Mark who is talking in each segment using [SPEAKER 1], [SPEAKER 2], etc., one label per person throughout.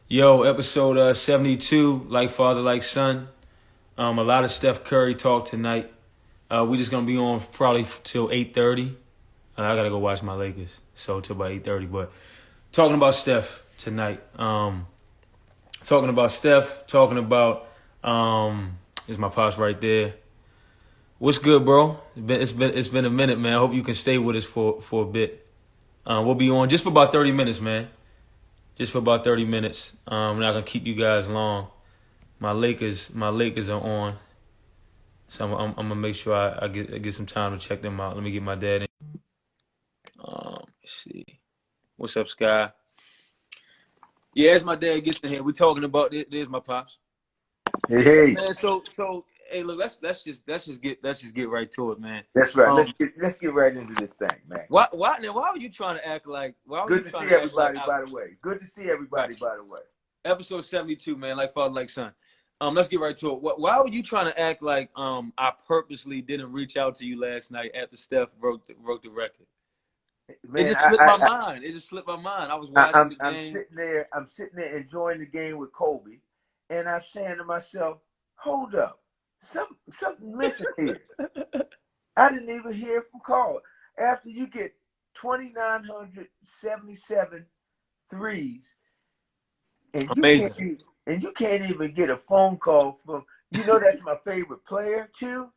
[SPEAKER 1] Yo, episode 72, like father, like son. A lot of Steph Curry talk tonight. We just gonna be on probably till 8:30. I gotta go watch my Lakers, so till about 8:30. But talking about Steph tonight. Talking about Steph. Talking about is my pops right there. What's good, bro? It's been a minute, man. I hope you can stay with us for a bit. We'll be on just for about 30 minutes, man. Just for about 30 minutes. I'm not gonna keep you guys long. My Lakers are on, so I'm gonna make sure I get some time to check them out. Let me get my dad in. Let's see. What's up, Sky? Yeah, as my dad gets in here, we're talking about this. There's my pops.
[SPEAKER 2] Hey,
[SPEAKER 1] Hey,
[SPEAKER 2] hey,
[SPEAKER 1] man. So hey, look, let's just get right to it, man.
[SPEAKER 2] that's right.
[SPEAKER 1] Um,
[SPEAKER 2] Let's get right into this thing, man.
[SPEAKER 1] why are you trying to act like
[SPEAKER 2] Good to see everybody, by the way. Good to see
[SPEAKER 1] right?
[SPEAKER 2] everybody, by the way.
[SPEAKER 1] Episode 72, man, like father, like son. Let's get right to it. Why were you trying to act like I purposely didn't reach out to you last night after Steph wrote the record? It
[SPEAKER 2] Man,
[SPEAKER 1] just slipped my mind. It just slipped my mind. I was watching the
[SPEAKER 2] I'm
[SPEAKER 1] game.
[SPEAKER 2] sitting there. I'm sitting there enjoying the game with Kobe, and I'm saying to myself, "Hold up, something missing here." I didn't even hear from Carl. After you get 2,977 threes, and
[SPEAKER 1] Amazing.
[SPEAKER 2] you can't even get a phone call from. That's my favorite player too,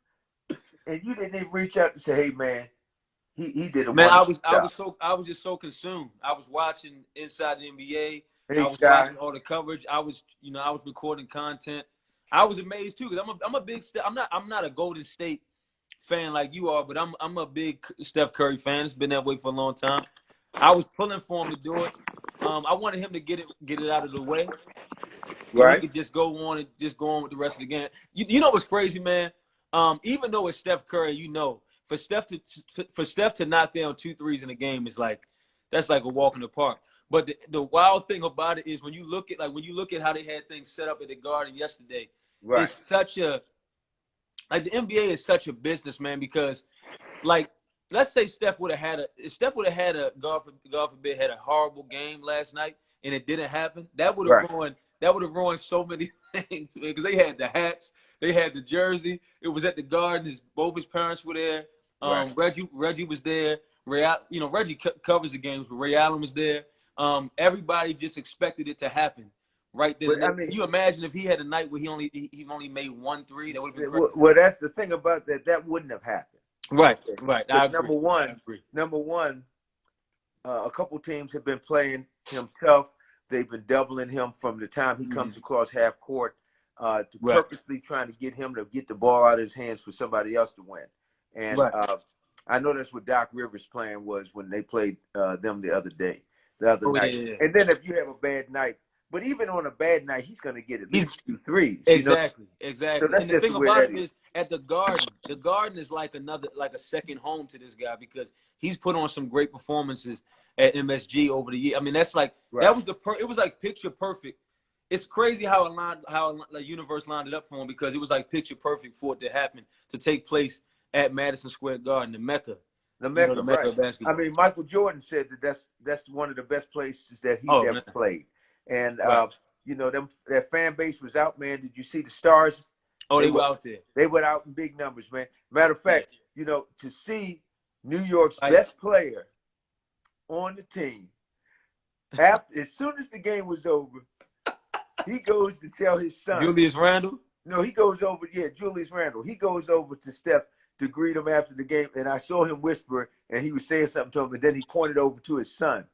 [SPEAKER 2] and you didn't even reach out to say, "Hey, man." He did a
[SPEAKER 1] Man, I
[SPEAKER 2] wonderful
[SPEAKER 1] was I
[SPEAKER 2] job.
[SPEAKER 1] was so I was just so consumed. I was watching Inside the NBA.
[SPEAKER 2] Hey,
[SPEAKER 1] I was
[SPEAKER 2] Sky.
[SPEAKER 1] watching all the coverage. I was recording content. I was amazed too because I'm a big I'm not a Golden State fan like you are, but I'm a big Steph Curry fan. It's been that way for a long time. I was pulling for him to do it. I wanted him to get it out of the way so he
[SPEAKER 2] Right?
[SPEAKER 1] could just go on with the rest of the game. You know what's crazy, man? Even though it's Steph Curry, for Steph to knock down two threes in a game is like that's like a walk in the park. But the wild thing about it is when you look at how they had things set up at the Garden yesterday,
[SPEAKER 2] Right.
[SPEAKER 1] it's such a like the NBA is such a business, man, because like let's say Steph would have had a God forbid had a horrible game last night and it didn't happen,
[SPEAKER 2] Right.
[SPEAKER 1] that would have ruined so many things because they had the hats, they had the jersey, it was at the Garden, both his parents were there,
[SPEAKER 2] Right.
[SPEAKER 1] Reggie was there, Reggie covers the games, but Ray Allen was there. Everybody just expected it to happen right then
[SPEAKER 2] But
[SPEAKER 1] and
[SPEAKER 2] I
[SPEAKER 1] there. Can
[SPEAKER 2] mean,
[SPEAKER 1] you imagine if he had a night where he only made one three? That would have been crazy.
[SPEAKER 2] well, that's the thing about that. That wouldn't have happened.
[SPEAKER 1] Right,
[SPEAKER 2] Okay.
[SPEAKER 1] right. I
[SPEAKER 2] Because
[SPEAKER 1] agree. I agree.
[SPEAKER 2] number one, a couple teams have been playing him tough. They've been doubling him from the time he comes
[SPEAKER 1] Mhm.
[SPEAKER 2] across half court to
[SPEAKER 1] Right,
[SPEAKER 2] purposely trying to get him to get the ball out of his hands for somebody else to win. And
[SPEAKER 1] right.
[SPEAKER 2] I know that's what Doc Rivers' plan was when they played them the other
[SPEAKER 1] Oh yeah,
[SPEAKER 2] night.
[SPEAKER 1] yeah, yeah.
[SPEAKER 2] And then if you have a bad night, but even on a bad night, he's going to get at
[SPEAKER 1] He's
[SPEAKER 2] least two threes.
[SPEAKER 1] exactly,
[SPEAKER 2] So
[SPEAKER 1] exactly.
[SPEAKER 2] that's
[SPEAKER 1] And the
[SPEAKER 2] just the
[SPEAKER 1] thing
[SPEAKER 2] way
[SPEAKER 1] about
[SPEAKER 2] that
[SPEAKER 1] it
[SPEAKER 2] is.
[SPEAKER 1] is, at the Garden, is like a second home to this guy because he's put on some great performances at MSG over the year. I mean, that
[SPEAKER 2] Right.
[SPEAKER 1] was it was like picture perfect. It's crazy how the universe lined it up for him because it was like picture perfect for it to happen to take place at Madison Square Garden, the Mecca,
[SPEAKER 2] The
[SPEAKER 1] the
[SPEAKER 2] Mecca,
[SPEAKER 1] Mecca
[SPEAKER 2] right?
[SPEAKER 1] of
[SPEAKER 2] I
[SPEAKER 1] basketball.
[SPEAKER 2] mean, Michael Jordan said that that's one of the best places that he's
[SPEAKER 1] Oh
[SPEAKER 2] ever
[SPEAKER 1] man,
[SPEAKER 2] played, and
[SPEAKER 1] right.
[SPEAKER 2] that fan base was out, man. Did you see the stars?
[SPEAKER 1] Oh,
[SPEAKER 2] They
[SPEAKER 1] they were
[SPEAKER 2] were
[SPEAKER 1] out there.
[SPEAKER 2] they went out in big numbers, man. Matter of
[SPEAKER 1] Yeah,
[SPEAKER 2] fact, to see New York's
[SPEAKER 1] like
[SPEAKER 2] best player on the team after as soon as the game was over, he goes to tell his son.
[SPEAKER 1] Julius Randle.
[SPEAKER 2] No, he goes over. Yeah, Julius Randle. He goes over to Steph to greet him after the game, and I saw him whisper, and he was saying something to him, and then he pointed over to his son,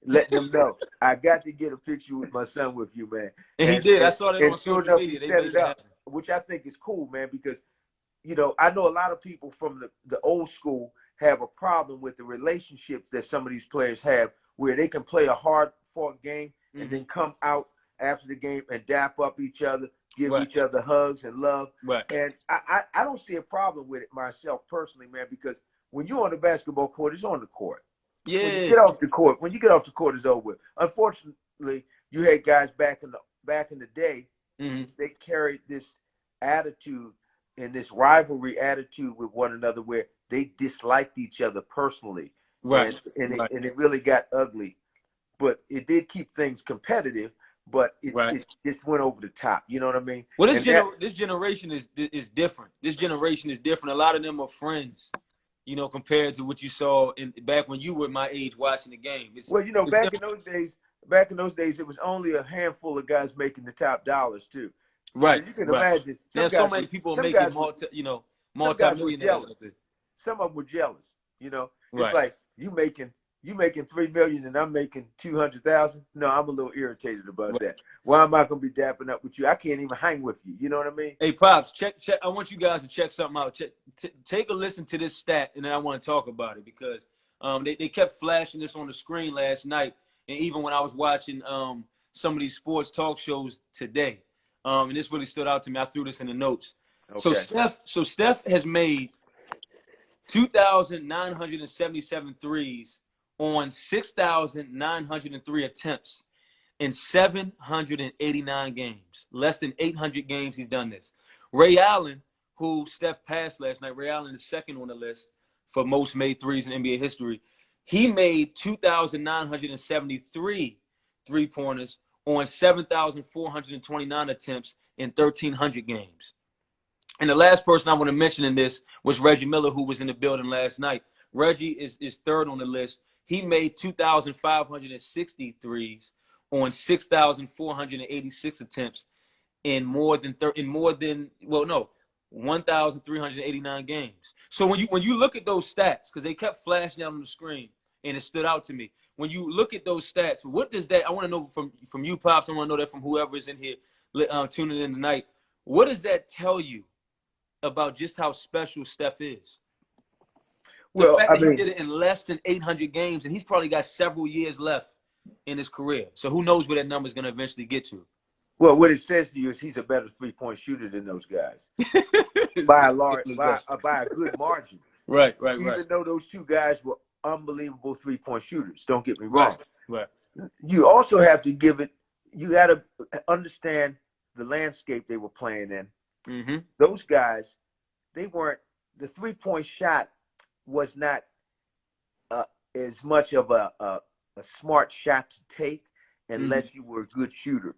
[SPEAKER 2] letting them know, "I got to get a picture with my son with you, man."
[SPEAKER 1] And he
[SPEAKER 2] And
[SPEAKER 1] did. I
[SPEAKER 2] and,
[SPEAKER 1] saw that
[SPEAKER 2] and
[SPEAKER 1] on
[SPEAKER 2] sure
[SPEAKER 1] social
[SPEAKER 2] enough, he
[SPEAKER 1] media. They
[SPEAKER 2] set
[SPEAKER 1] made
[SPEAKER 2] it
[SPEAKER 1] it
[SPEAKER 2] up,
[SPEAKER 1] happen.
[SPEAKER 2] which I think is cool, man, because I know a lot of people from the old school have a problem with the relationships that some of these players have, where they can play a hard fought game and
[SPEAKER 1] Hmm.
[SPEAKER 2] then come out after the game and dap up each other, give
[SPEAKER 1] Right,
[SPEAKER 2] each other hugs and love.
[SPEAKER 1] right.
[SPEAKER 2] And I don't see a problem with it myself personally, man, because when you're on the basketball court, it's on the court. When you
[SPEAKER 1] Yeah,
[SPEAKER 2] get off the court, it's over with. Unfortunately, you had guys back in the day,
[SPEAKER 1] hmm
[SPEAKER 2] they carried this attitude and this rivalry attitude with one another where they disliked each other personally,
[SPEAKER 1] right,
[SPEAKER 2] and
[SPEAKER 1] right.
[SPEAKER 2] it really got ugly. But it did keep things competitive. but
[SPEAKER 1] Right.
[SPEAKER 2] it just went over the top. You know what I mean?
[SPEAKER 1] Well,
[SPEAKER 2] And that,
[SPEAKER 1] this generation is different. This generation is different. A lot of them are friends, compared to what you saw back when you were my age watching the game.
[SPEAKER 2] well,
[SPEAKER 1] It's
[SPEAKER 2] back in
[SPEAKER 1] different.
[SPEAKER 2] those days, it was only a handful of guys making the top dollars too. So
[SPEAKER 1] Right,
[SPEAKER 2] you can
[SPEAKER 1] right.
[SPEAKER 2] imagine
[SPEAKER 1] Now so many people are
[SPEAKER 2] some
[SPEAKER 1] making
[SPEAKER 2] guys were some guys were
[SPEAKER 1] multi-millionaires
[SPEAKER 2] jealous.
[SPEAKER 1] of it.
[SPEAKER 2] Some of them were jealous. It's
[SPEAKER 1] Right.
[SPEAKER 2] like you making $3 million and I'm making 200,000. No, I'm a little irritated about
[SPEAKER 1] Right.
[SPEAKER 2] that. Why am I gonna be dapping up with you? I can't even hang with you. You know what I mean?
[SPEAKER 1] Hey, Pops, check. I want you guys to check something out. Take a listen to this stat, and then I want to talk about it because they kept flashing this on the screen last night, and even when I was watching some of these sports talk shows today, and this really stood out to me. I threw this in the notes.
[SPEAKER 2] Okay.
[SPEAKER 1] So Steph has made 2,977 threes on 6,903 attempts in 789 games. Less than 800 games he's done this. Ray Allen, who Steph passed last night, Ray Allen is second on the list for most made threes in NBA history. He made 2,973 three-pointers on 7,429 attempts in 1,300 games. And the last person I want to mention in this was Reggie Miller, who was in the building last night. Reggie is third on the list. He made 2,560 threes on 6,486 attempts in 1,389 games. So when you look at those stats, because they kept flashing out on the screen and it stood out to me. When you look at those stats, what does that? I want to know from you, Pops. I want to know that from whoever is in here tuning in tonight. What does that tell you about just how special Steph is? The fact that he did it in less than 800 games, and he's probably got several years left in his career. So who knows where that number is going to eventually get to?
[SPEAKER 2] Well, what it says to you is he's a better 3-point shooter than those guys by a good margin.
[SPEAKER 1] Right.
[SPEAKER 2] Even though those two guys were unbelievable 3-point shooters, don't get me wrong.
[SPEAKER 1] Right.
[SPEAKER 2] You also have to you got to understand the landscape they were playing in.
[SPEAKER 1] Mm-hmm.
[SPEAKER 2] Those guys, the 3-point shot was not as much of a smart shot to take unless you were a good shooter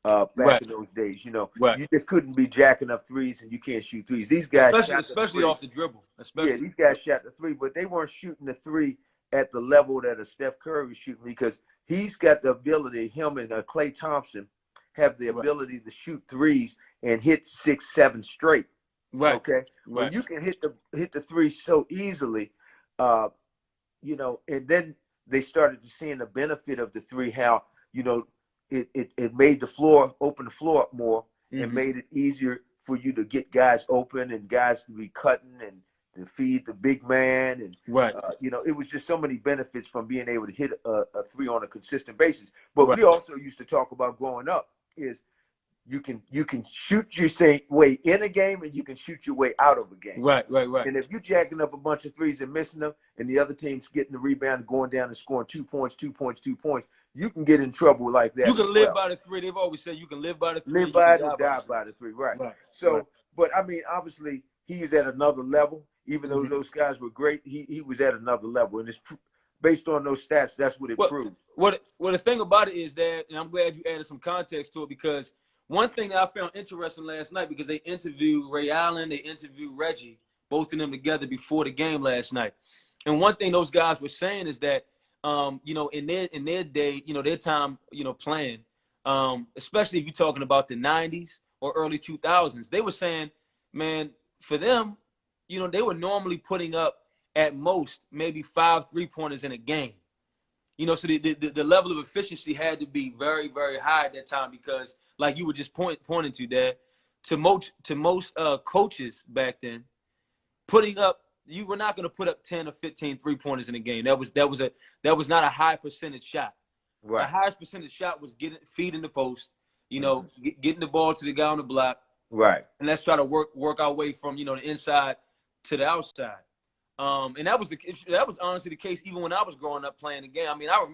[SPEAKER 2] back in those days. You just couldn't be jacking up threes and you can't shoot threes. These guys
[SPEAKER 1] especially off the dribble.
[SPEAKER 2] These guys shot the three, but they weren't shooting the three at the level that a Steph Curry was shooting, because he's got the ability, him and Klay Thompson have the ability to shoot threes and hit 6, 7 straight.
[SPEAKER 1] Right.
[SPEAKER 2] Okay. When you can hit the three so easily, and then they started to seeing the benefit of the three, how it made open the floor up more, and made it easier for you to get guys open and guys to be cutting and to feed the big man, and it was just so many benefits from being able to hit a three on a consistent basis. But we also used to talk about growing up is you can shoot your way in a game and you can shoot your way out of a game.
[SPEAKER 1] Right.
[SPEAKER 2] And if you're jacking up a bunch of threes and missing them, and the other team's getting the rebound and going down and scoring 2 points, you can get in trouble like that.
[SPEAKER 1] You can live by the three. They've always said you can live by the three.
[SPEAKER 2] Live by it or die by the three. Right. So, but I mean, obviously, he is at another level. Even though those guys were great, he was at another level, and it's based on those stats. That's what it proved.
[SPEAKER 1] Well, the thing about it is that, and I'm glad you added some context to it, because one thing that I found interesting last night, because they interviewed Ray Allen, they interviewed Reggie, both of them together before the game last night, and one thing those guys were saying is that, in their day, their time, playing, especially if you're talking about the 90s or early 2000s, they were saying, man, for them, they were normally putting up at most maybe 5 3-pointers in a game. So the level of efficiency had to be very, very high at that time, because, like you were just pointing to, Dad, to most coaches back then, you were not going to put up 10 or 15 3-pointers in a game. That was not a high percentage shot.
[SPEAKER 2] Right.
[SPEAKER 1] The highest percentage shot was feeding the post, getting the ball to the guy on the block.
[SPEAKER 2] Right.
[SPEAKER 1] And let's try to work our way from, the inside to the outside. And that was honestly the case even when I was growing up playing the game. I mean, I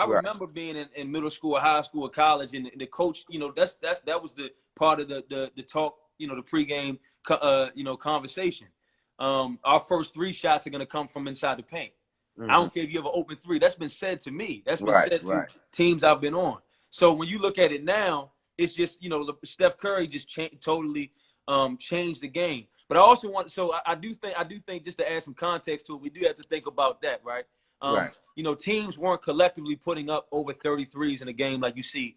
[SPEAKER 1] remember being in middle school or high school or college, and the coach, that was the part of the talk, the pregame, conversation. Our first 3 shots are going to come from inside the paint. I don't care if you have an open 3. That's been said to me. That's been said to teams I've been on. So when you look at it now, it's just, Steph Curry just totally changed the game. But I also want, so I do think just to add some context to it, we do have to think about that, right?
[SPEAKER 2] Right.
[SPEAKER 1] Teams weren't collectively putting up over 33s in a game like you see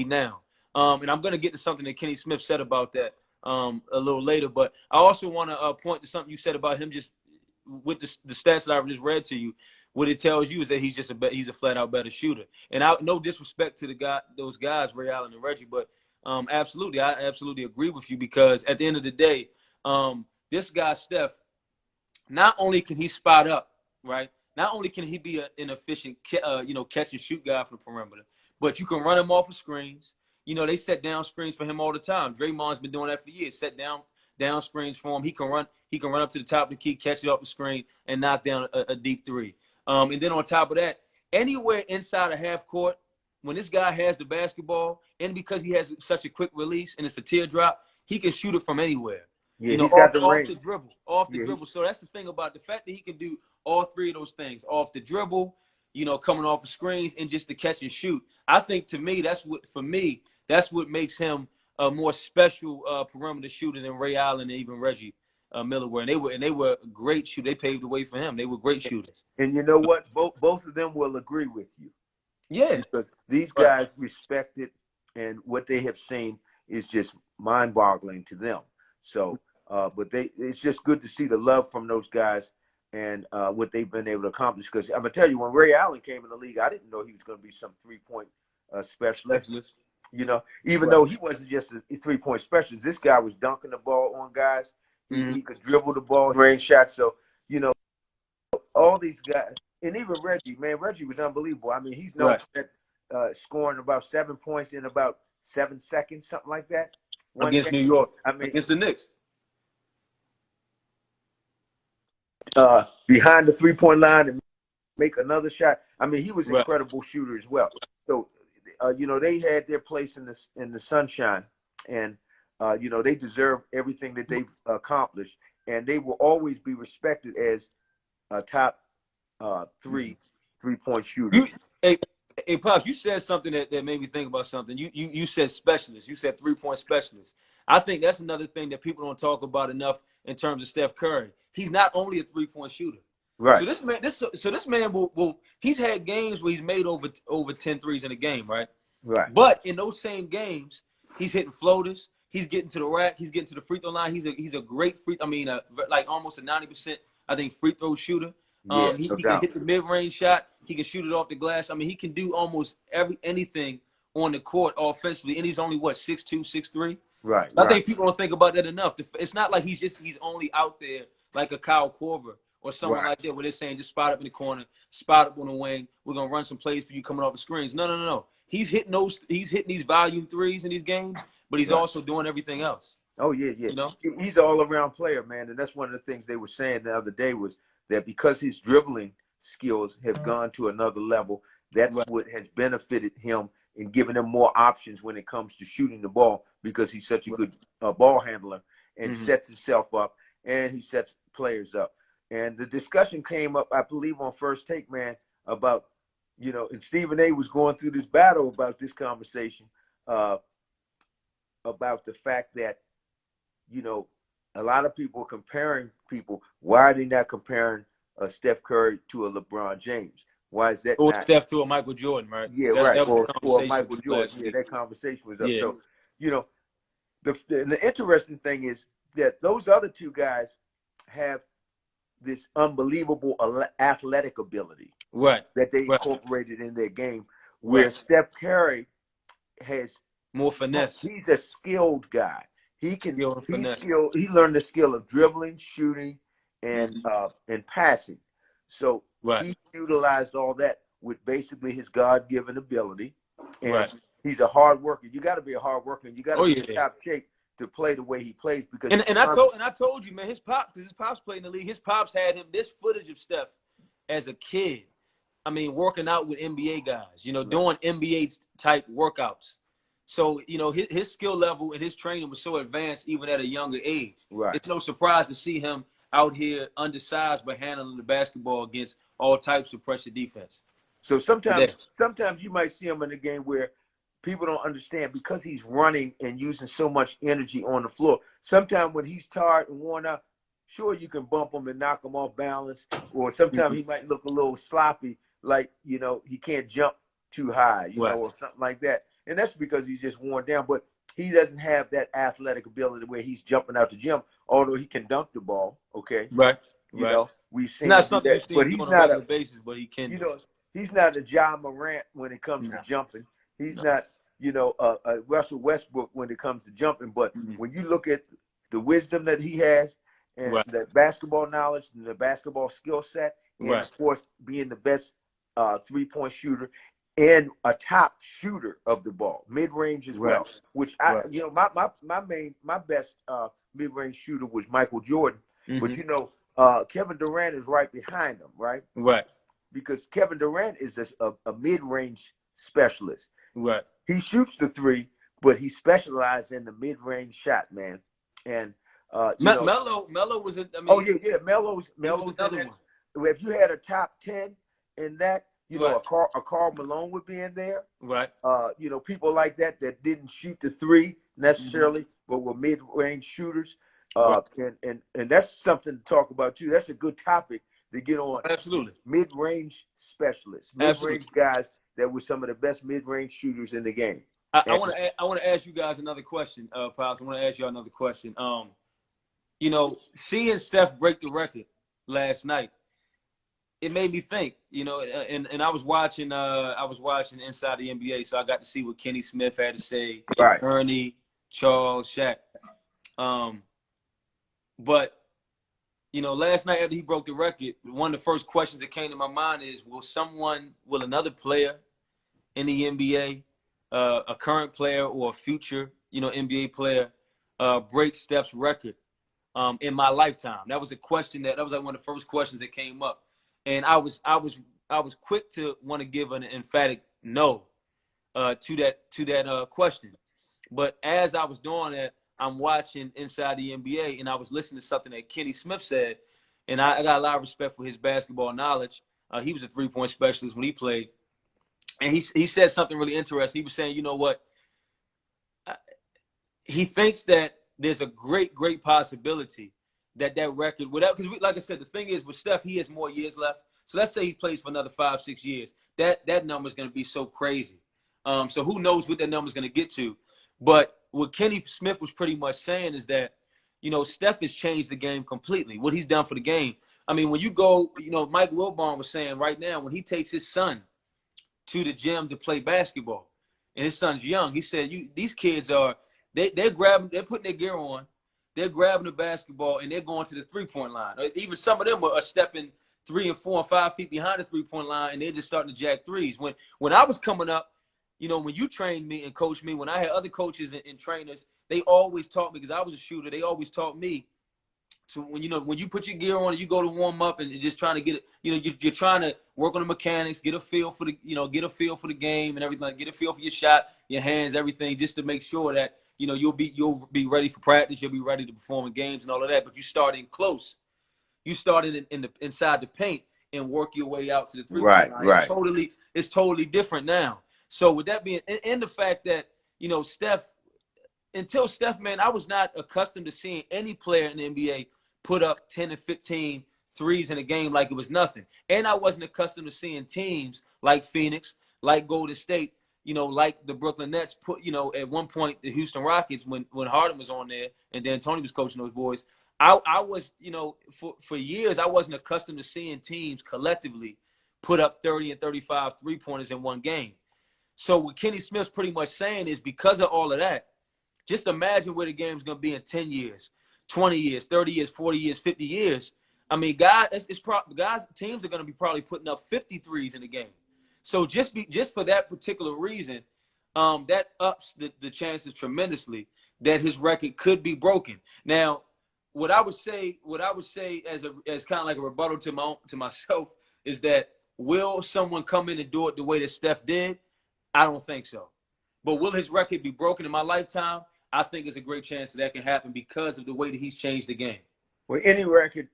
[SPEAKER 1] now. And I'm going to get to something that Kenny Smith said about that a little later. But I also want to point to something you said about him just with the stats that I just read to you. What it tells you is that he's a flat out better shooter. And no disrespect to those guys, Ray Allen and Reggie, but absolutely, I absolutely agree with you, because at the end of the day, this guy Steph, not only can he spot up, right? Not only can he be an efficient, catch and shoot guy from the perimeter, but you can run him off of screens. They set down screens for him all the time. Draymond's been doing that for years. Set down screens for him. He can run up to the top of the key, catch it off the screen, and knock down a deep three. And then on top of that, anywhere inside a half court, when this guy has the basketball, and because he has such a quick release and it's a teardrop, he can shoot it from anywhere.
[SPEAKER 2] Yeah, he's got the range.
[SPEAKER 1] Off the dribble. So that's the thing about the fact that he can do all three of those things: off the dribble, coming off of screens, and just the catch and shoot. I think, to me, that's what makes him a more special perimeter shooter than Ray Allen and even Reggie Miller were. And they were great shooters. They paved the way for him. They were great shooters.
[SPEAKER 2] And you know what? Both of them will agree with you.
[SPEAKER 1] Yeah.
[SPEAKER 2] Because these guys respect it, and what they have seen is just mind-boggling to them. So, but it's just good to see the love from those guys and what they've been able to accomplish. Because I'm gonna tell you, when Ray Allen came in the league, I didn't know he was going to be some three-point specialist. Even though he wasn't just a three-point specialist, this guy was dunking the ball on guys. He could dribble the ball, range shots. So, all these guys, and even Reggie was unbelievable. I mean, he's known for scoring about 7 points in about 7 seconds, something like that.
[SPEAKER 1] Against New York. Against the Knicks.
[SPEAKER 2] Behind the three-point line and make another shot. I mean, he was an incredible shooter as well. So, they had their place in the sunshine, and they deserve everything that they've accomplished, and they will always be respected as a top three-point shooter.
[SPEAKER 1] Hey, Pops, you said something that made me think about something. You said specialist. You said three-point specialist. I think that's another thing that people don't talk about enough in terms of Steph Curry. He's not only a three-point shooter.
[SPEAKER 2] Right.
[SPEAKER 1] So this man will he's had games where he's made over 10 threes in a game, right?
[SPEAKER 2] Right.
[SPEAKER 1] But in those same games, he's hitting floaters. He's getting to the rack. He's getting to the free throw line. He's a great like almost a 90%, I think, free throw shooter. He can hit the mid-range shot. He can shoot it off the glass. I mean, he can do almost anything on the court offensively, and he's only 6'2", 6'3".
[SPEAKER 2] Right.
[SPEAKER 1] I think people don't think about that enough. It's not like he's only out there like a Kyle Korver or someone like that, where they're saying just spot up in the corner, spot up on the wing. We're gonna run some plays for you coming off the screens. No. He's hitting these volume threes in these games, but he's also doing everything else.
[SPEAKER 2] Oh yeah. He's an all-around player, man, and that's one of the things they were saying the other day was that because his dribbling skills have gone to another level, that's what has benefited him and given him more options when it comes to shooting the ball, because he's such a good ball handler and sets himself up and he sets players up. And the discussion came up, I believe, on First Take, man, about, and Stephen A. was going through this battle about this conversation, about the fact that, a lot of people are comparing people. Why are they not comparing Steph Curry to a LeBron James? Why is that?
[SPEAKER 1] Or Steph to a Michael Jordan, right?
[SPEAKER 2] Yeah, right. Or Michael Jordan. Yeah, that conversation was up.
[SPEAKER 1] Yeah.
[SPEAKER 2] So, the interesting thing is that those other two guys have this unbelievable athletic ability, that they incorporated in their game, where Steph Curry has
[SPEAKER 1] more finesse.
[SPEAKER 2] He's a skilled guy. He learned the skill of dribbling, shooting, and passing. So he utilized all that with basically his God-given ability. And he's a hard worker. You got to be a hard worker. You got to be in top shape to play the way he plays. Because
[SPEAKER 1] I told you, man, his pops played in the league. His pops had him this footage of Steph as a kid. I mean, working out with NBA guys. Doing NBA type workouts. So, his skill level and his training was so advanced even at a younger age.
[SPEAKER 2] Right.
[SPEAKER 1] It's no surprise to see him out here undersized but handling the basketball against all types of pressure defense.
[SPEAKER 2] So sometimes you might see him in a game where people don't understand because he's running and using so much energy on the floor. Sometimes when he's tired and worn out, sure, you can bump him and knock him off balance, or sometimes he might look a little sloppy, like, you know, he can't jump too high, you know, or something like that. And that's because he's just worn down. But he doesn't have that athletic ability where he's jumping out the gym, although he can dunk the ball, okay?
[SPEAKER 1] Right.
[SPEAKER 2] You know, we've seen
[SPEAKER 1] Not
[SPEAKER 2] him do
[SPEAKER 1] something you
[SPEAKER 2] that.
[SPEAKER 1] see
[SPEAKER 2] But
[SPEAKER 1] him do
[SPEAKER 2] he's
[SPEAKER 1] on a
[SPEAKER 2] not
[SPEAKER 1] regular
[SPEAKER 2] a,
[SPEAKER 1] basis, but he can
[SPEAKER 2] you
[SPEAKER 1] do
[SPEAKER 2] know, he's not a Ja Morant when it comes to jumping. He's not, you know, a Russell Westbrook when it comes to jumping. But when you look at the wisdom that he has and the basketball knowledge and the basketball skill set, and of course being the best 3-point shooter and a top shooter of the ball, mid-range as well. Which you know, my best mid-range shooter was Michael Jordan. But you know, Kevin Durant is right behind him, right? Because Kevin Durant is a mid-range specialist. He shoots the three, but he specializes in the mid-range shot, man. And you know,
[SPEAKER 1] Melo was it? I mean,
[SPEAKER 2] Melo's in
[SPEAKER 1] another
[SPEAKER 2] that.
[SPEAKER 1] one.
[SPEAKER 2] If you had a top 10 in that, you know, a Karl Malone would be in there. You know, people like that didn't shoot the three necessarily, but were mid-range shooters. And that's something to talk about too. That's a good topic to get on.
[SPEAKER 1] Absolutely.
[SPEAKER 2] Mid-range specialists, mid-range guys that were some of the best mid-range shooters in the game.
[SPEAKER 1] I want to ask you guys another question, Pops. I want to ask you another question. You know, seeing Steph break the record last night, it made me think. You know, and I was watching Inside the NBA, so I got to see what Kenny Smith had to say, Ernie, Charles, Shaq. But you know, last night after he broke the record, one of the first questions that came to my mind is, will another player in the NBA, a current player or a future, you know, NBA player, break Steph's record in my lifetime? That was a question that was like one of the first questions that came up, and I was quick to want to give an emphatic no to that question. But as I was doing that, I'm watching Inside the NBA, and I was listening to something that Kenny Smith said, and I got a lot of respect for his basketball knowledge. He was a 3-point specialist when he played, and he said something really interesting. He was saying, you know what, he thinks that there's a great possibility that record, without, because like I said, the thing is with Steph, he has more years left. So let's say he plays for another 5-6 years. That number is going to be so crazy. So who knows what that number is going to get to. But what Kenny Smith was pretty much saying is that, you know, Steph has changed the game completely, what he's done for the game. I mean, when you go, you know, Mike Wilbon was saying right now, when he takes his son to the gym to play basketball, and his son's young, he said, these kids are, they're putting their gear on, they're grabbing the basketball, and they're going to the 3-point line. Even some of them are stepping 3 and 4 and 5 feet behind the 3-point line, and they're just starting to jack threes. When I was coming up, you know, when you trained me and coached me, when I had other coaches and trainers, they always taught me, because I was a shooter, they always taught me. So when you put your gear on and you go to warm up and you're just trying to get it, you know, you're trying to work on the mechanics, get a feel for the game and everything, get a feel for your shot, your hands, everything, just to make sure that, you know, you'll be ready for practice, you'll be ready to perform in games and all of that. But you start in close, you started inside the paint and work your way out to the 3-point line. It's totally different now. So with that being, and the fact that, you know, until Steph, man, I was not accustomed to seeing any player in the NBA put up 10 and 15 threes in a game like it was nothing. And I wasn't accustomed to seeing teams like Phoenix, like Golden State, you know, like the Brooklyn Nets put, you know, at one point the Houston Rockets when Harden was on there and then Tony was coaching those boys. I was, you know, for years I wasn't accustomed to seeing teams collectively put up 30 and 35 3-pointers in one game. So what Kenny Smith's pretty much saying is, because of all of that, just imagine where the game's going to be in 10 years, 20 years, 30 years, 40 years, 50 years. I mean, teams are going to be probably putting up 53s in the game. So just for that particular reason, that ups the chances tremendously that his record could be broken. Now, what I would say as kind of like a rebuttal to myself is that, will someone come in and do it the way that Steph did? I don't think so. But will his record be broken in my lifetime? I think there's a great chance that can happen because of the way that he's changed the game.
[SPEAKER 2] Well, any record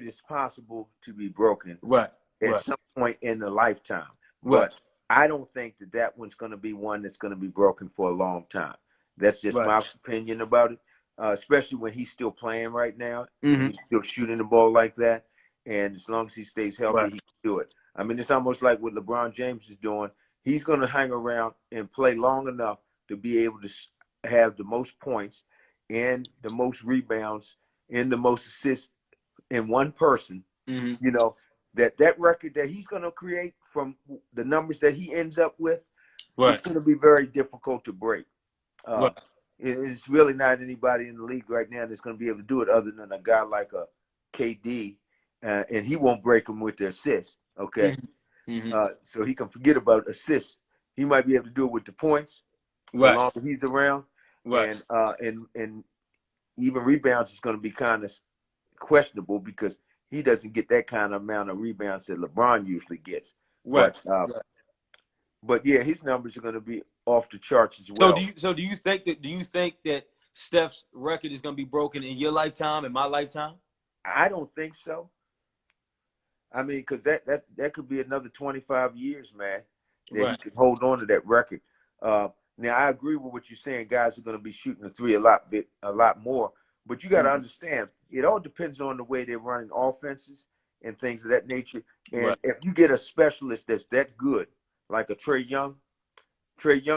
[SPEAKER 2] is possible to be broken
[SPEAKER 1] at
[SPEAKER 2] some point in the lifetime.
[SPEAKER 1] Right.
[SPEAKER 2] But I don't think that one's going to be one that's going to be broken for a long time. That's just
[SPEAKER 1] Right.
[SPEAKER 2] my opinion about it, especially when he's still playing right now and
[SPEAKER 1] Mm-hmm.
[SPEAKER 2] he's still shooting the ball like that. And as long as he stays healthy,
[SPEAKER 1] Right.
[SPEAKER 2] he can do it. I mean, it's almost like what LeBron James is doing. He's going to hang around and play long enough to be able to have the most points and the most rebounds and the most assists in one person.
[SPEAKER 1] Mm-hmm.
[SPEAKER 2] You know, that record that he's going to create from the numbers that he ends up with, it's
[SPEAKER 1] Right.
[SPEAKER 2] going to be very difficult to break.
[SPEAKER 1] Right.
[SPEAKER 2] It's really not anybody in the league right now that's going to be able to do it other than a guy like a KD, and he won't break them with the assists. Okay,
[SPEAKER 1] Mm-hmm.
[SPEAKER 2] so he can forget about assists. He might be able to do it with the points, the
[SPEAKER 1] Right.
[SPEAKER 2] longer he's around,
[SPEAKER 1] Right.
[SPEAKER 2] and even rebounds is going to be kind of questionable because he doesn't get that kind of amount of rebounds that LeBron usually gets.
[SPEAKER 1] Right.
[SPEAKER 2] But yeah, his numbers are going to be off the charts as
[SPEAKER 1] So
[SPEAKER 2] well.
[SPEAKER 1] do you think that Steph's record is going to be broken in your lifetime, in my lifetime?
[SPEAKER 2] I don't think so. I mean, because that could be another 25 years, man, that he could hold on to that record. Now, I agree with what you're saying. Guys are going to be shooting the three a lot more. But you got to understand, it all depends on the way they're running offenses and things of that nature. And if you get a specialist that's that good, like a Trae Young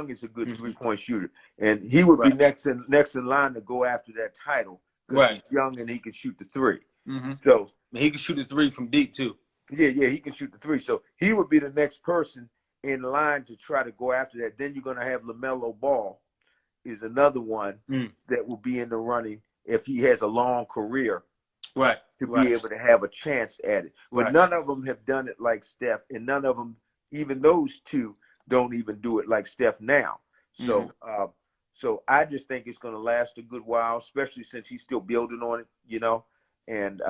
[SPEAKER 2] is a good three-point shooter, and he would be next in line to go after that title because he's young and he can shoot the three.
[SPEAKER 1] Mm-hmm.
[SPEAKER 2] So
[SPEAKER 1] he can shoot the three from deep too.
[SPEAKER 2] Yeah, he can shoot the three. So he would be the next person in line to try to go after that. Then you're going to have LaMelo Ball is another one that will be in the running if he has a long career to be able to have a chance at it. But none of them have done it like Steph, and none of them, even those two, don't even do it like Steph now. So so I just think it's going to last a good while, especially since he's still building on it, you know. And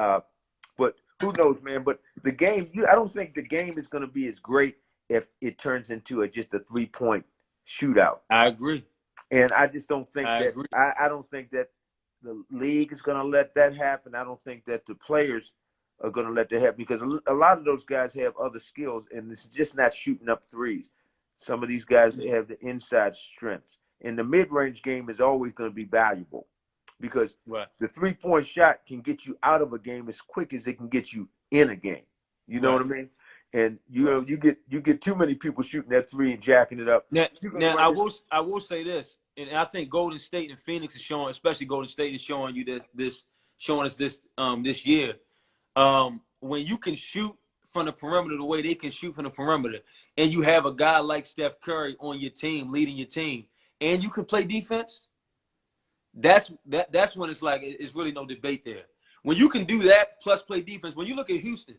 [SPEAKER 2] but who knows, man? But the game, I don't think the game is going to be as great if it turns into just a 3-point shootout.
[SPEAKER 1] I agree.
[SPEAKER 2] And I just don't think
[SPEAKER 1] I
[SPEAKER 2] that
[SPEAKER 1] agree.
[SPEAKER 2] I don't think that the league is going to let that happen. I don't think that the players are going to let that happen because a lot of those guys have other skills, and it's just not shooting up threes. Some of these guys have the inside strengths, and the mid-range game is always going to be valuable because the 3-point shot can get you out of a game as quick as it can get you in a game. You know what I mean? And you get too many people shooting that three and jacking it up.
[SPEAKER 1] Now I will say this, and I think Golden State and Phoenix is showing, especially Golden State is showing you showing us this year. When you can shoot from the perimeter the way they can shoot from the perimeter, and you have a guy like Steph Curry on your team, leading your team, and you can play defense, that's when it's like it's really no debate there. When you can do that plus play defense, when you look at Houston,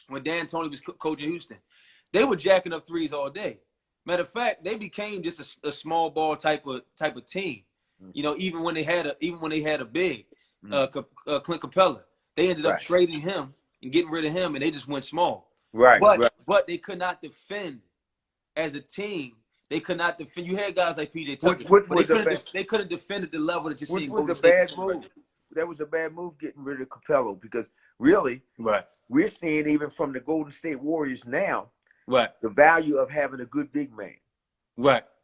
[SPEAKER 1] when Dan Tony was coaching Houston, they were jacking up threes all day. Matter of fact, they became just a small ball type of team. You know, even when they had a big Clint Capella, they ended up trading him and getting rid of him, and they just went small. But they could not defend as a team. They could not defend. You had guys like PJ Tucker, they couldn't defend at the level that you're seeing.
[SPEAKER 2] Which was a bad move. That was a bad move getting rid of Capello because really, we're seeing even from the Golden State Warriors now, the value of having a good big man,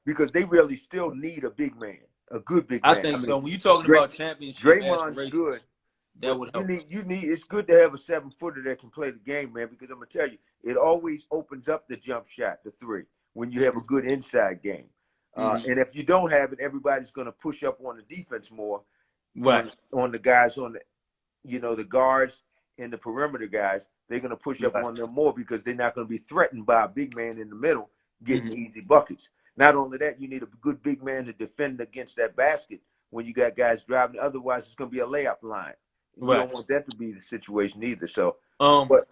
[SPEAKER 2] because they really still need a big man, a good big man.
[SPEAKER 1] I think so. When you're talking about championship,
[SPEAKER 2] Draymond's good.
[SPEAKER 1] That would help.
[SPEAKER 2] You need. It's good to have a 7-footer that can play the game, man. Because I'm gonna tell you, it always opens up the jump shot, the three, when you have a good inside game. And if you don't have it, everybody's gonna push up on the defense more. On the guys on the guards and the perimeter guys, they're going to push up on them more because they're not going to be threatened by a big man in the middle getting easy buckets. Not only that, you need a good big man to defend against that basket when you got guys driving. Otherwise, it's going to be a layup line. You don't want that to be the situation either. So, but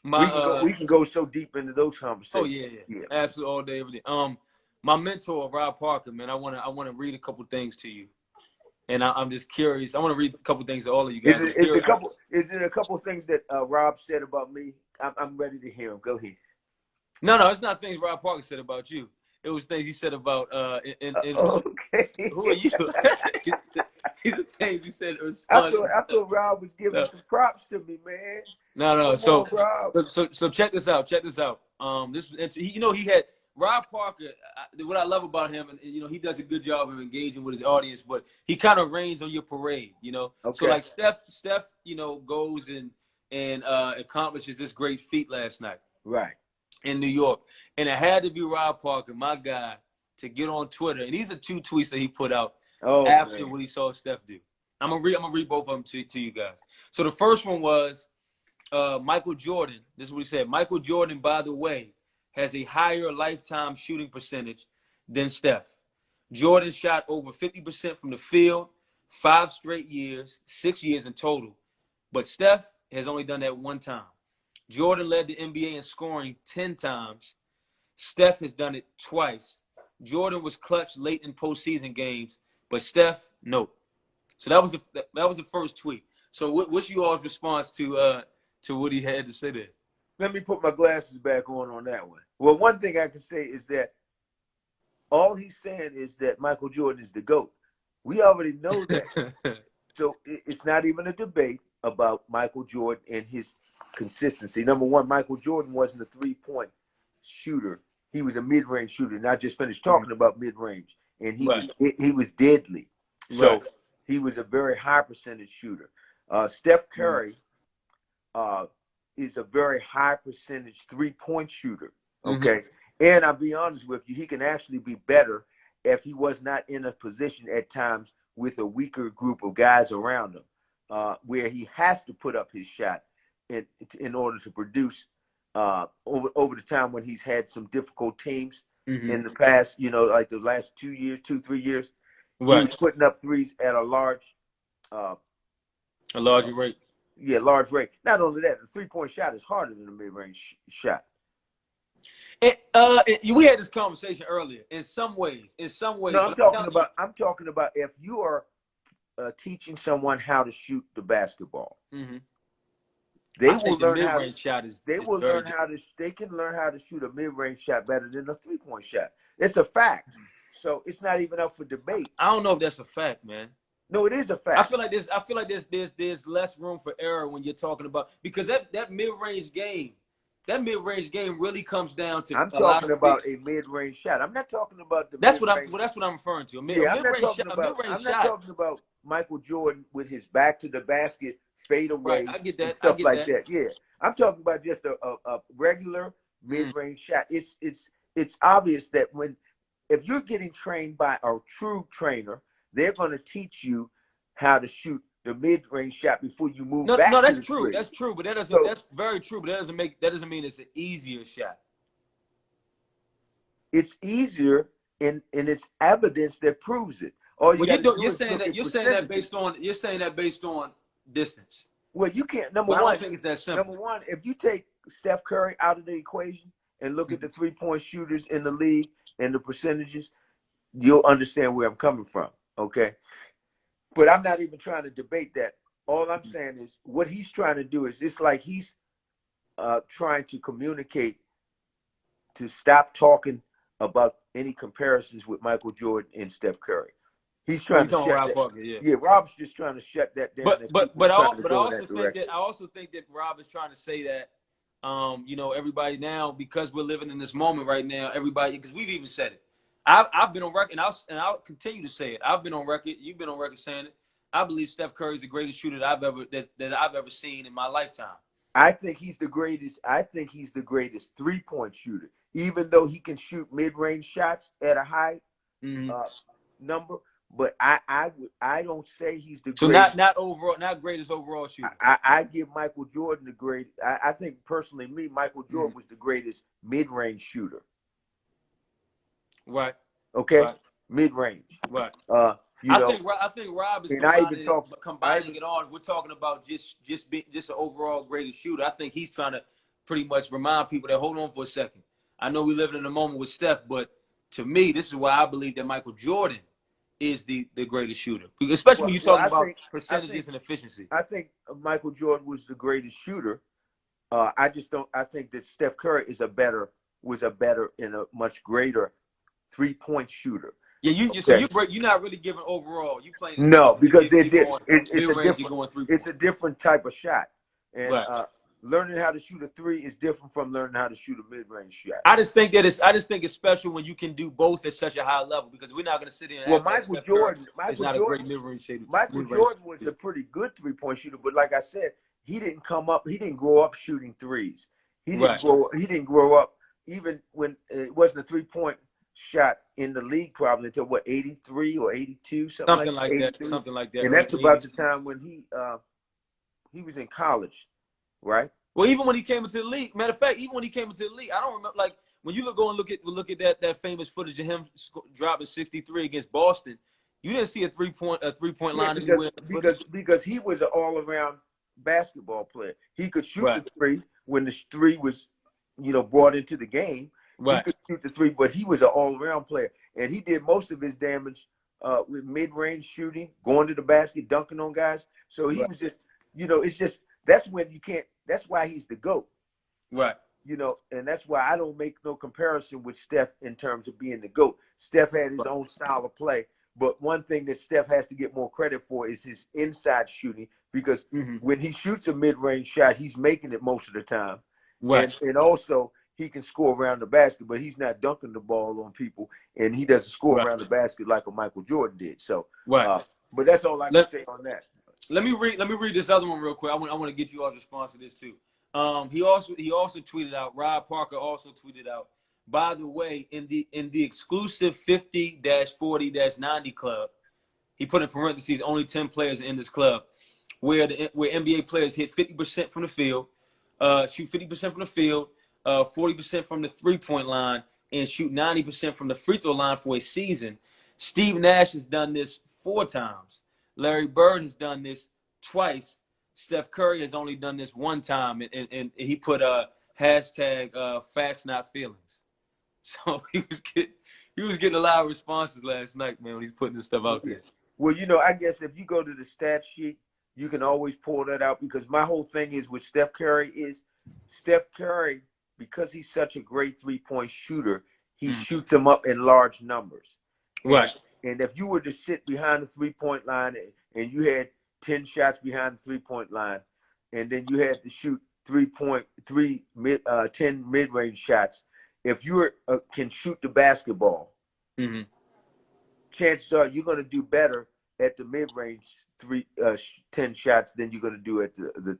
[SPEAKER 2] we can go so deep into those conversations.
[SPEAKER 1] Oh yeah, absolutely, all day, every day. My mentor, Rob Parker, man, I want to read a couple things to you. And I'm just curious. I want to read a couple things to all of you guys.
[SPEAKER 2] Is it a couple things that Rob said about me? I'm ready to hear him. Go ahead.
[SPEAKER 1] No, it's not things Rob Parker said about you. It was things he said about
[SPEAKER 2] okay.
[SPEAKER 1] Who are you? These are things he said.
[SPEAKER 2] I thought Rob was giving some props to me, man.
[SPEAKER 1] No.
[SPEAKER 2] Come on, Rob.
[SPEAKER 1] So check this out. He had Rob Parker. What I love about him, and he does a good job of engaging with his audience, but he kind of rains on your parade.
[SPEAKER 2] Okay.
[SPEAKER 1] So like Steph, goes and accomplishes this great feat last night,
[SPEAKER 2] right,
[SPEAKER 1] in New York, and it had to be Rob Parker, my guy, to get on Twitter, and these are 2 tweets that he put out after what he saw Steph do. I'm gonna read both of them to you guys. So the first one was Michael Jordan. This is what he said. Michael Jordan, by the way, has a higher lifetime shooting percentage than Steph. Jordan shot over 50% from the field, 5 straight years, 6 years in total. But Steph has only done that 1 time. Jordan led the NBA in scoring 10 times. Steph has done it twice. Jordan was clutch late in postseason games, but Steph, no. So that was the first tweet. So what's you all's response to what he had to say there?
[SPEAKER 2] Let me put my glasses back on that one. Well, one thing I can say is that all he's saying is that Michael Jordan is the GOAT. We already know that. So it's not even a debate about Michael Jordan and his consistency. Number one, Michael Jordan wasn't a 3-point shooter. He was a mid-range shooter. And I just finished talking about mid-range. And he was deadly. So he was a very high percentage shooter. Steph Curry is a very high percentage 3-point shooter. Okay. And I'll be honest with you, he can actually be better if he was not in a position at times with a weaker group of guys around him, where he has to put up his shot in order to produce over the time when he's had some difficult teams in the past, like the last 3 years. He was putting up threes at a large
[SPEAKER 1] rate.
[SPEAKER 2] Yeah, large rate. Not only that, the 3-point shot is harder than the mid-range shot.
[SPEAKER 1] We had this conversation earlier. In some ways.
[SPEAKER 2] No, I'm talking about if you are teaching someone how to shoot the basketball, they will learn how. They can learn how to shoot a mid-range shot better than a 3-point shot. It's a fact. So it's not even up for debate.
[SPEAKER 1] I don't know if that's a fact, man.
[SPEAKER 2] No, it is a fact.
[SPEAKER 1] I feel like there's less room for error when you're talking about, because that mid-range game really comes down to.
[SPEAKER 2] I'm talking about a mid-range shot. I'm not talking about the.
[SPEAKER 1] That's what I'm referring to.
[SPEAKER 2] I'm not talking about Michael Jordan with his back to the basket fadeaways.
[SPEAKER 1] Right, I get that.
[SPEAKER 2] And stuff like that. Yeah, I'm talking about just a regular mid-range shot. It's obvious that if you're getting trained by a true trainer, they're going to teach you how to shoot the mid-range shot before you move back.
[SPEAKER 1] No, that's true. That's true, but that's very true. But that doesn't mean it's an easier shot.
[SPEAKER 2] It's easier, and it's evidence that proves it.
[SPEAKER 1] You're saying that based on distance.
[SPEAKER 2] Well, you can't.
[SPEAKER 1] I don't think it's that simple.
[SPEAKER 2] Number one, if you take Steph Curry out of the equation and look at the 3-point shooters in the league and the percentages, you'll understand where I'm coming from. Okay. But I'm not even trying to debate that. All I'm saying is what he's trying to do is it's like he's trying to communicate to stop talking about any comparisons with Michael Jordan and Steph Curry. He's trying to shut that. Yeah, Rob's just trying to shut that down.
[SPEAKER 1] But I also think that Rob is trying to say that everybody now, because we're living in this moment right now, because we've even said it. I've been on record, and I'll continue to say it. I've been on record. You've been on record saying it. I believe Steph Curry is the greatest shooter that I've ever seen in my lifetime.
[SPEAKER 2] I think he's the greatest. I think he's the greatest 3-point shooter, even though he can shoot mid-range shots at a high number. But I don't say he's the greatest.
[SPEAKER 1] So not greatest overall shooter.
[SPEAKER 2] I give Michael Jordan the great. I think personally, Michael Jordan was the greatest mid-range shooter.
[SPEAKER 1] Right.
[SPEAKER 2] Okay.
[SPEAKER 1] Right.
[SPEAKER 2] Mid-range.
[SPEAKER 1] Right.
[SPEAKER 2] I
[SPEAKER 1] think Rob is combining it on. We're talking about just an overall greatest shooter. I think he's trying to pretty much remind people that hold on for a second. I know we live in a moment with Steph, but to me, this is why I believe that Michael Jordan is the greatest shooter, especially when you're talking about percentages and efficiency.
[SPEAKER 2] I think Michael Jordan was the greatest shooter. I think that Steph Curry was a better and a much greater 3-point shooter.
[SPEAKER 1] Yeah, you're not really giving overall. You playing
[SPEAKER 2] no, because it's a different type of shot, and
[SPEAKER 1] right.
[SPEAKER 2] learning how to shoot a three is different from learning how to shoot a mid-range shot.
[SPEAKER 1] I just think it's special when you can do both at such a high level, because we're not going to sit here and
[SPEAKER 2] Well,
[SPEAKER 1] act like Steph Curry is not a great mid-range shooter.
[SPEAKER 2] Michael Jordan was a pretty good three-point shooter, but like I said, he didn't grow up shooting threes. He didn't grow up even when it wasn't a three-point shot in the league probably until 83 or 82, something like that.
[SPEAKER 1] Something like that.
[SPEAKER 2] And that's about the time when he was in college, right?
[SPEAKER 1] Well, even when he came into the league, matter of fact, even when he came into the league, I don't remember, like, when you look at that famous footage of him dropping 63 against Boston, you didn't see a three-point line anywhere.
[SPEAKER 2] Because he was an all-around basketball player. He could shoot the three when the three was, brought into the game. Right. He could shoot the three, but he was an all-around player, and he did most of his damage with mid-range shooting, going to the basket, dunking on guys. So he was just, it's just that's when you can't. That's why he's the GOAT.
[SPEAKER 1] Right.
[SPEAKER 2] And that's why I don't make no comparison with Steph in terms of being the GOAT. Steph had his own style of play, but one thing that Steph has to get more credit for is his inside shooting, because when he shoots a mid-range shot, he's making it most of the time. Right. And also he can score around the basket, but he's not dunking the ball on people, and he doesn't score around the basket like a Michael Jordan did. So, but that's all I can say on that.
[SPEAKER 1] Let me read this other one real quick. I want to get you all's response to this too. He also tweeted out. Rob Parker also tweeted out. By the way, in the exclusive 50-40-90 club, he put in parentheses only 10 players in this club, where NBA players hit 50% from the field, shoot 50% from the field, 40% from the 3-point line, and shoot 90% from the free throw line for a season. Steve Nash has done this 4 times. Larry Bird has done this twice. Steph Curry has only done this 1 time, and he put hashtag facts not feelings. So he was getting a lot of responses last night, man, when he's putting this stuff out there.
[SPEAKER 2] Well, I guess if you go to the stat sheet, you can always pull that out, because my whole thing is with Steph Curry, because he's such a great 3-point shooter, he shoots them up in large numbers.
[SPEAKER 1] Right.
[SPEAKER 2] And if you were to sit behind the 3-point line and you had 10 shots behind the 3-point line, and then you had to shoot 10 mid-range shots, if you can shoot the basketball, chances are you're going to do better at the mid-range 10 shots than you're going to do at the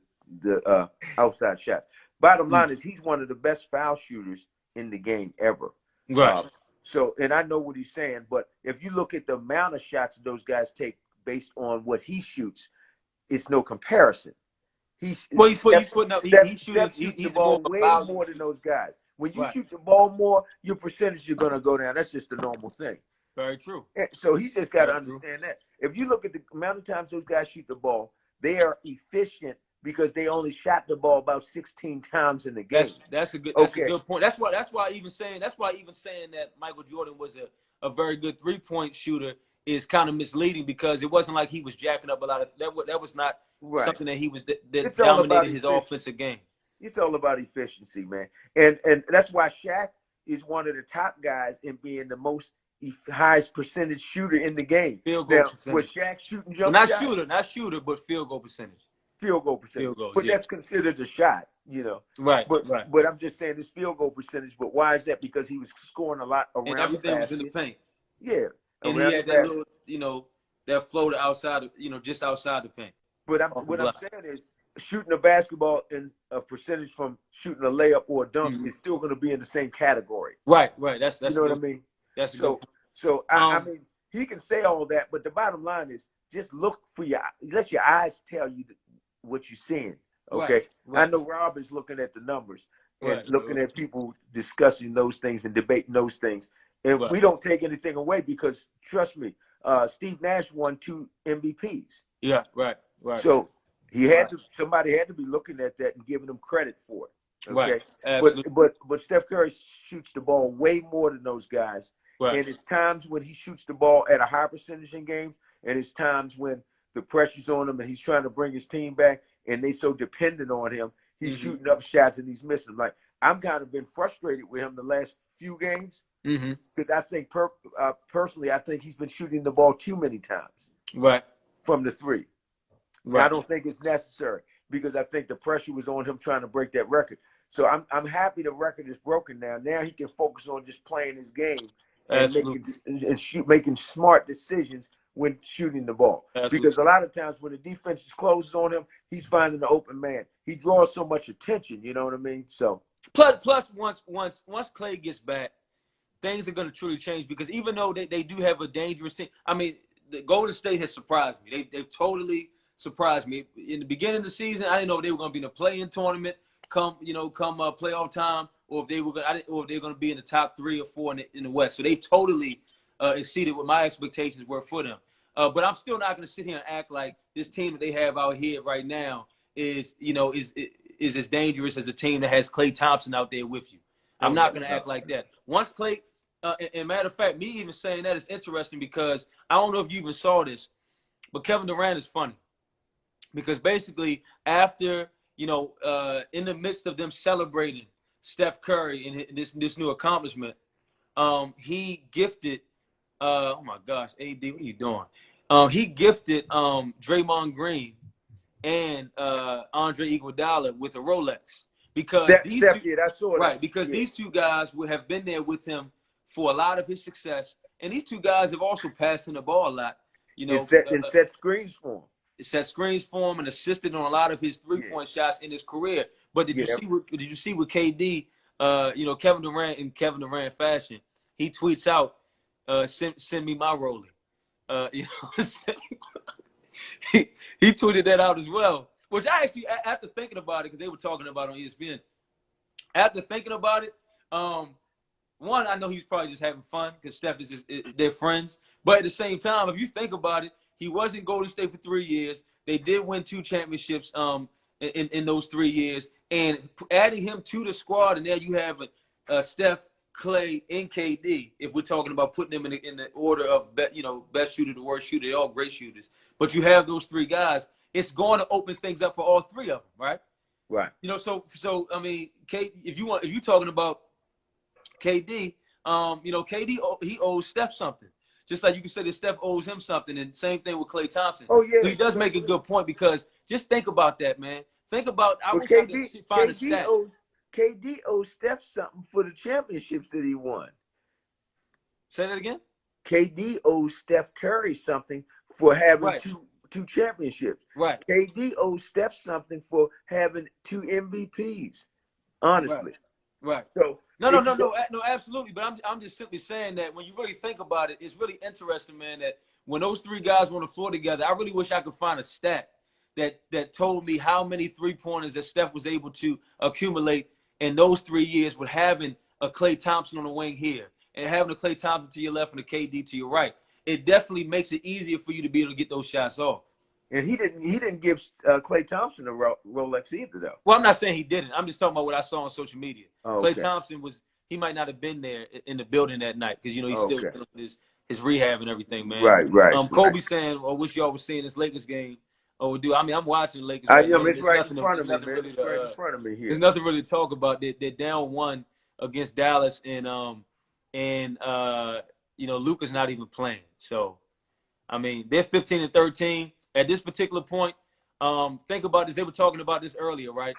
[SPEAKER 2] outside shots. Bottom line is he's one of the best foul shooters in the game ever.
[SPEAKER 1] Right.
[SPEAKER 2] So, and I know what he's saying, but if you look at the amount of shots those guys take based on what he shoots, it's no comparison. He shoots the ball way more than those guys. When you shoot the ball more, your percentage is going to go down. That's just a normal thing.
[SPEAKER 1] Very true.
[SPEAKER 2] And so he's just got to understand that. If you look at the amount of times those guys shoot the ball, they are efficient because they only shot the ball about 16 times in the game.
[SPEAKER 1] That's a good point. That's why even saying that Michael Jordan was a very good 3-point shooter is kind of misleading, because it wasn't like he was jacking up a lot of that was not something that he was that dominated his offensive game.
[SPEAKER 2] It's all about efficiency, man. And that's why Shaq is one of the top guys in being the most highest percentage shooter in the game.
[SPEAKER 1] Field goal percentage.
[SPEAKER 2] Was Shaq shooting jump shots?
[SPEAKER 1] Not shooter, but field goal percentage.
[SPEAKER 2] Field goal percentage. But that's considered a shot,
[SPEAKER 1] Right.
[SPEAKER 2] But I'm just saying this field goal percentage. But why is that? Because he was scoring a lot around
[SPEAKER 1] and everything was in the paint.
[SPEAKER 2] Yeah.
[SPEAKER 1] And he had that little, that floater outside of, just outside the paint.
[SPEAKER 2] But what I'm saying is, shooting a basketball in a percentage from shooting a layup or a dunk is still going to be in the same category.
[SPEAKER 1] Right. That's
[SPEAKER 2] you know what I mean?
[SPEAKER 1] That's
[SPEAKER 2] so I mean, he can say all that, but the bottom line is just let your eyes tell you what you're seeing. Okay. Right. I know Rob is looking at the numbers and looking at people discussing those things and debating those things. And we don't take anything away, because trust me, Steve Nash won 2 MVPs.
[SPEAKER 1] Yeah. Right.
[SPEAKER 2] So somebody had to be looking at that and giving him credit for it. Okay.
[SPEAKER 1] Right. Absolutely.
[SPEAKER 2] But Steph Curry shoots the ball way more than those guys.
[SPEAKER 1] Right.
[SPEAKER 2] And it's times when he shoots the ball at a high percentage in games, and it's times when the pressure's on him and he's trying to bring his team back and they so dependent on him, he's shooting up shots and he's missing them. Like, I'm kind of been frustrated with him the last few games, because I think personally, I think he's been shooting the ball too many times.
[SPEAKER 1] Right.
[SPEAKER 2] From the 3. Right. I don't think it's necessary. because I think the pressure was on him trying to break that record. So I'm happy the record is broken now. Now he can focus on just playing his game and making smart decisions when shooting the ball.
[SPEAKER 1] Absolutely.
[SPEAKER 2] Because a lot of times when the defense is closes on him, he's finding the open man. He draws so much attention. You know what I mean? So
[SPEAKER 1] plus once Clay gets back, things are going to truly change, because even though they do have a dangerous team, I mean, the Golden State has surprised me. They've totally surprised me. In the beginning of the season, I didn't know if they were going to be in a play-in tournament come playoff time, or if they were going to be in the top 3 or 4 in the West. So they totally exceeded what my expectations were for them. But I'm still not going to sit here and act like this team that they have out here right now is as dangerous as a team that has Klay Thompson out there with you. I'm not going to act like that. Once Klay, and matter of fact, me even saying that is interesting, because I don't know if you even saw this, but Kevin Durant is funny, because basically after, in the midst of them celebrating Steph Curry and this new accomplishment, he gifted, oh my gosh, AD, what are you doing? He gifted Draymond Green and Andre Iguodala with a Rolex, because these two guys would have been there with him for a lot of his success, and these two guys have also passed him the ball a lot.
[SPEAKER 2] Set screens for him.
[SPEAKER 1] It set screens for him and assisted on a lot of his three-point shots in his career. But did you see with KD? Kevin Durant in Kevin Durant fashion, he tweets out, "Send me my rollie." He tweeted that out as well, which I actually, after thinking about it, because they were talking about it on ESPN, after thinking about it, one, I know he's probably just having fun because Steph is they're friends. But at the same time, if you think about it, he was in Golden State for 3 years. They did win 2 championships in those 3 years. And adding him to the squad, and there you have Steph, Clay, and KD. If we're talking about putting them in the order of best shooter to worst shooter, they're all great shooters. But you have those 3 guys. It's going to open things up for all 3 of them, right?
[SPEAKER 2] Right.
[SPEAKER 1] So I mean, if you're talking about KD, KD he owes Steph something. Just like you can say that Steph owes him something, and same thing with Klay Thompson.
[SPEAKER 2] Oh yeah,
[SPEAKER 1] so he does make a good point, because just think about that, man. Think about I wish I could find a stat.
[SPEAKER 2] KD owes Steph something for the championships that he won.
[SPEAKER 1] Say that again.
[SPEAKER 2] KD owes Steph Curry something for having
[SPEAKER 1] Right.
[SPEAKER 2] two championships.
[SPEAKER 1] Right.
[SPEAKER 2] KD owes Steph something for having 2 MVPs. Honestly.
[SPEAKER 1] Right.
[SPEAKER 2] So
[SPEAKER 1] no, absolutely. But I'm just simply saying that when you really think about it, it's really interesting, man, that when those 3 guys were on the floor together, I really wish I could find a stat that told me how many 3-pointers that Steph was able to accumulate in those 3 years, with having a Klay Thompson on the wing here and having a Klay Thompson to your left and a KD to your right. It definitely makes it easier for you to be able to get those shots off.
[SPEAKER 2] And he didn't give Klay Thompson a Rolex either, though.
[SPEAKER 1] Well, I'm not saying he didn't. I'm just talking about what I saw on social media.
[SPEAKER 2] Oh,
[SPEAKER 1] Klay Thompson he might not have been there in the building that night, because he's still doing his rehab and everything, man.
[SPEAKER 2] Right.
[SPEAKER 1] Kobe saying, "I wish y'all was seeing this Lakers game." Oh, dude, I mean, I'm watching the Lakers.
[SPEAKER 2] It's right in front of me, man. It's right in front of me here.
[SPEAKER 1] There's nothing really to talk about. They're down 1 against Dallas, and Luka's not even playing. So, I mean, they're 15-13 at this particular point. Think about this. They were talking about this earlier, right?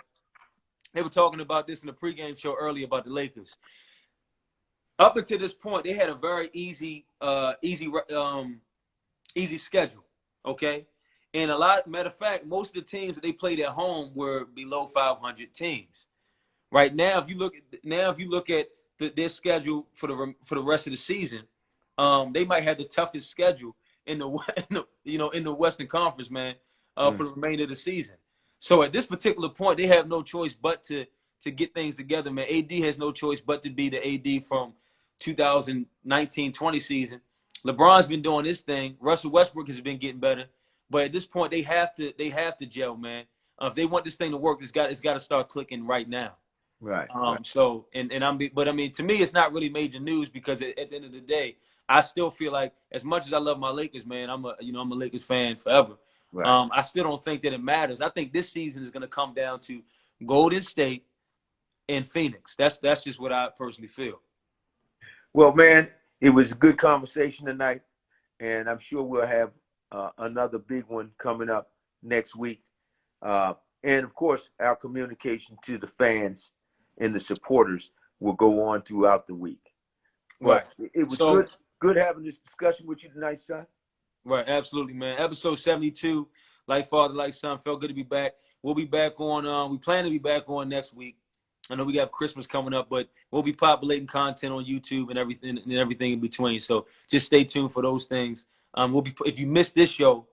[SPEAKER 1] They were talking about this in the pregame show earlier about the Lakers. Up until this point, they had a very easy schedule. Okay. And matter of fact, most of the teams that they played at home were below 500 teams. Right now, if you look at their schedule for the rest of the season, they might have the toughest schedule in the Western Conference, man, for the remainder of the season. So at this particular point, they have no choice but to get things together, man. AD has no choice but to be the AD from 2019-20 season. LeBron's been doing his thing. Russell Westbrook has been getting better. But at this point, they have to gel, man. If they want this thing to work, it's got to start clicking right now.
[SPEAKER 2] Right.
[SPEAKER 1] So but I mean, to me, it's not really major news, because at the end of the day, I still feel like, as much as I love my Lakers, man, I'm a Lakers fan forever.
[SPEAKER 2] Right.
[SPEAKER 1] I still don't think that it matters. I think this season is going to come down to Golden State and Phoenix. That's just what I personally feel.
[SPEAKER 2] Well, man, it was a good conversation tonight, and I'm sure we'll have another big one coming up next week. And of course, our communication to the fans and the supporters will go on throughout the week.
[SPEAKER 1] Right.
[SPEAKER 2] But it was
[SPEAKER 1] So,
[SPEAKER 2] good having this discussion with you tonight, son.
[SPEAKER 1] right, absolutely, man. Episode 72, like father, like son. Felt good to be back. We'll be back on. We plan to be back on next week. I know we got Christmas coming up, but we'll be populating content on YouTube and everything in between. So just stay tuned for those things. We'll be if you missed this show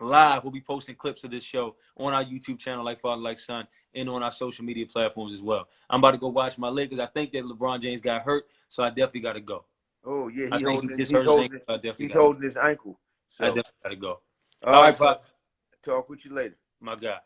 [SPEAKER 1] live, we'll be posting clips of this show on our YouTube channel, like father, like son, and on our social media platforms as well. I'm about to go watch my Lakers. I think that LeBron James got hurt, so I definitely got to go.
[SPEAKER 2] Oh yeah,
[SPEAKER 1] I think he just hurt his ankle. So I definitely
[SPEAKER 2] he's
[SPEAKER 1] got to go.
[SPEAKER 2] holding his ankle.
[SPEAKER 1] I
[SPEAKER 2] So
[SPEAKER 1] definitely got to go.
[SPEAKER 2] all
[SPEAKER 1] All
[SPEAKER 2] right,
[SPEAKER 1] right, Pop.
[SPEAKER 2] talk with you later.
[SPEAKER 1] My guy.